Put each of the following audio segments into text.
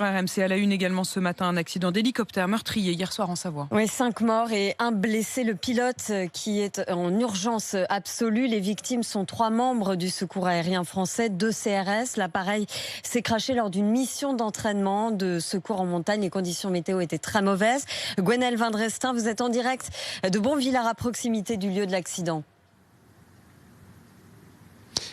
RMC à la une également ce matin, un accident d'hélicoptère meurtrier hier soir en Savoie. Oui, 5 morts et 1 blessé. Le pilote qui est en urgence absolue. Les victimes sont 3 membres du secours aérien français, 2 CRS. L'appareil s'est crashé lors d'une mission d'entraînement de secours en montagne. Les conditions météo étaient très mauvaises. Gwenaëlle Vindrestin, vous êtes en direct de Bonvillars à proximité du lieu de l'accident.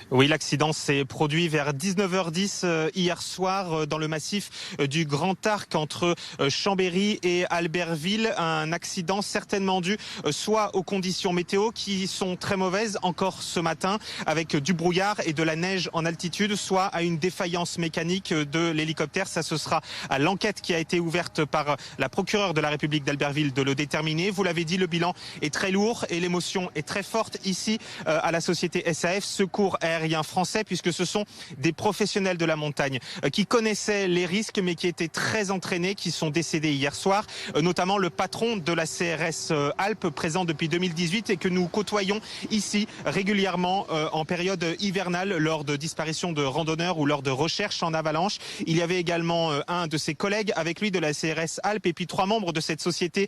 Oui, l'accident s'est produit vers 19h10 hier soir dans le massif du Grand Arc entre Chambéry et Albertville. Un accident certainement dû soit aux conditions météo qui sont très mauvaises encore ce matin avec du brouillard et de la neige en altitude, soit à une défaillance mécanique de l'hélicoptère. Ça, ce sera à l'enquête qui a été ouverte par la procureure de la République d'Albertville de le déterminer. Vous l'avez dit, le bilan est très lourd et l'émotion est très forte ici à la société SAF, Secours Aérien français, puisque ce sont des professionnels de la montagne qui connaissaient les risques mais qui étaient très entraînés, qui sont décédés hier soir, notamment le patron de la CRS Alpes, présent depuis 2018 et que nous côtoyons ici régulièrement en période hivernale lors de disparitions de randonneurs ou lors de recherches en avalanche. Il y avait également un de ses collègues avec lui de la CRS Alpes et puis 3 membres de cette société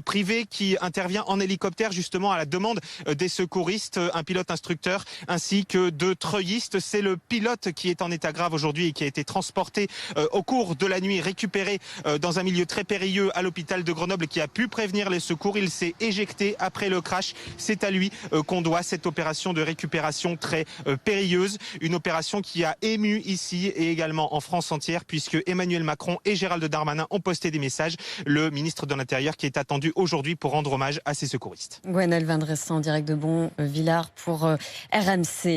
privée qui intervient en hélicoptère justement à la demande des secouristes, un pilote instructeur ainsi que 2 treuillistes. C'est le pilote qui est en état grave aujourd'hui et qui a été transporté au cours de la nuit, récupéré dans un milieu très périlleux à l'hôpital de Grenoble, qui a pu prévenir les secours. Il s'est éjecté après le crash. C'est à lui qu'on doit cette opération de récupération très périlleuse. Une opération qui a ému ici et également en France entière, puisque Emmanuel Macron et Gérald Darmanin ont posté des messages. Le ministre de l'Intérieur qui est attendu aujourd'hui pour rendre hommage à ces secouristes. Gwenaëlle Vindrestin en direct de Bonvillars pour RMC.